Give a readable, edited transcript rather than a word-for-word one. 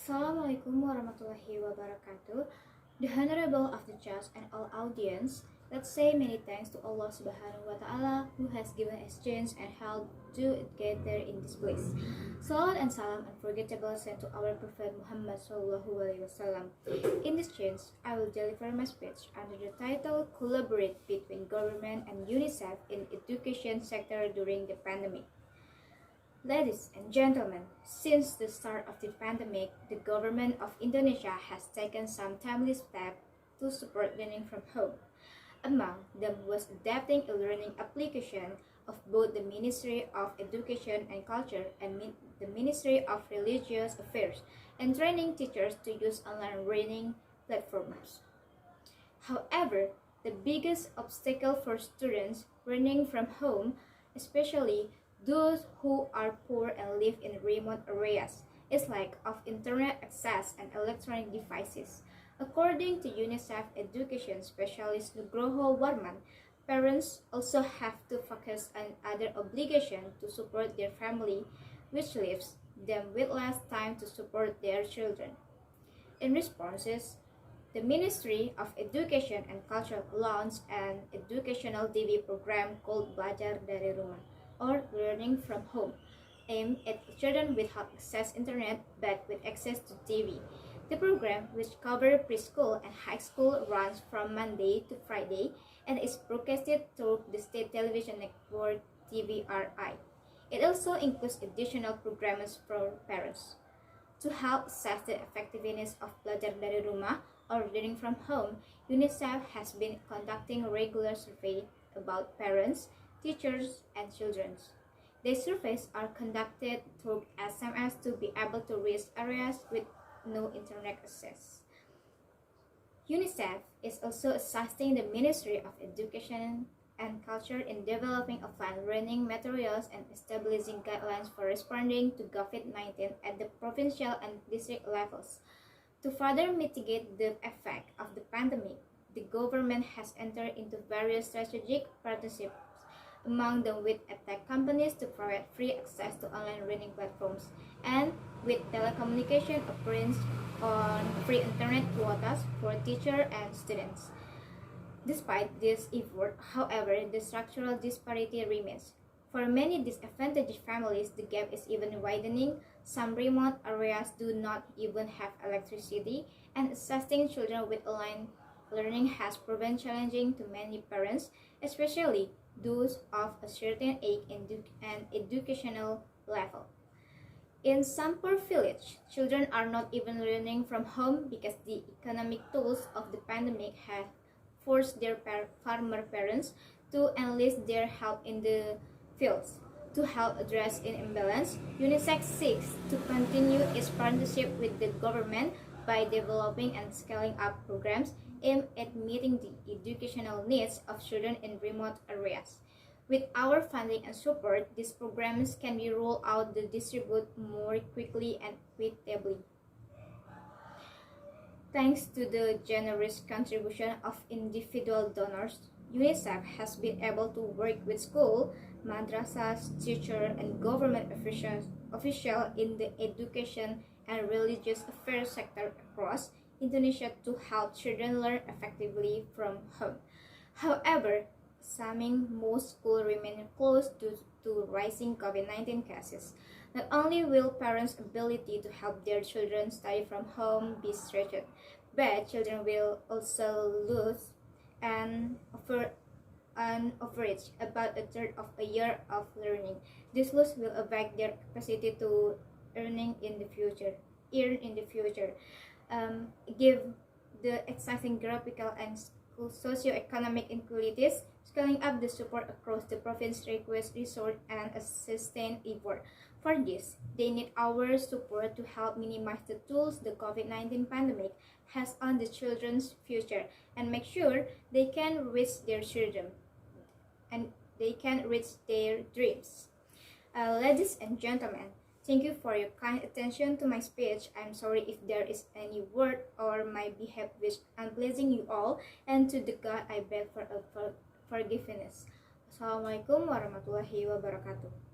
Assalamualaikum warahmatullahi wabarakatuh. The Honorable of the Judge and all audience, let's say many thanks to Allah Subhanahu wa Ta'ala who has given us chance and help to get there in this place. Salawat and salam unforgettable sent to our Prophet Muhammad Sallallahu Alaihi Wasallam. In this chance, I will deliver my speech under the title Collaborate between Government and UNICEF in Education Sector during the Pandemic. Ladies and gentlemen, since the start of the pandemic, the government of Indonesia has taken some timely steps to support learning from home. Among them was adapting a learning application of both the Ministry of Education and Culture and the Ministry of Religious Affairs and training teachers to use online learning platforms. However, the biggest obstacle for students learning from home, especially those who are poor and live in remote areas, is lack of internet access and electronic devices. According to UNICEF education specialist Nugroho Warman, parents also have to focus on other obligations to support their family, which leaves them with less time to support their children. In responses, the Ministry of Education and Culture launched an educational TV program called Belajar dari Rumah, or Learning from Home, aimed at children without access to internet but with access to TV. The program, which covers preschool and high school, runs from Monday to Friday and is broadcasted through the state television network TVRI. It also includes additional programs for parents. To help assess the effectiveness of Belajar dari Rumah or learning from home, UNICEF has been conducting regular surveys about parents, teachers, and children. These surveys are conducted through SMS to be able to reach areas with no internet access. UNICEF is also assisting the Ministry of Education and Culture in developing offline learning materials and establishing guidelines for responding to COVID-19 at the provincial and district levels. To further mitigate the effect of the pandemic, the government has entered into various strategic partnerships, among them with tech companies to provide free access to online learning platforms, and with telecommunication operators on free internet quotas for teachers and students. Despite this effort, however, the structural disparity remains. For many disadvantaged families, the gap is even widening. Some remote areas do not even have electricity, and assisting children with online learning has proven challenging to many parents, especially those of a certain age and educational level. In some poor villages, children are not even learning from home because the economic tools of the pandemic have forced their farmer parents to enlist their help in the fields. To help address this imbalance, UNICEF seeks to continue its partnership with the government by developing and scaling up programs aimed at meeting the educational needs of children in remote areas. With our funding and support, these programs can be rolled out to distribute more quickly and equitably. Thanks to the generous contribution of individual donors, UNICEF has been able to work with school, madrasas, teachers, and government officials in the education and religious affairs sector across Indonesia to help children learn effectively from home. However, most schools remain closed due to rising COVID-19 cases. Not only will parents' ability to help their children study from home be stretched, but children will also lose an average about a third of a year of learning. This loss will affect their capacity to earn in the future. Give the existing graphical and socio-economic inequalities, scaling up the support across the province requires resource and a sustained effort. For this, they need our support to help minimize the tools the COVID-19 pandemic has on the children's future and make sure they can reach their children and they can reach their dreams. Ladies and gentlemen, thank you for your kind attention to my speech. I'm sorry if there is any word or my behavior which unpleasing you all, and to the God I beg for forgiveness. Assalamualaikum warahmatullahi wabarakatuh.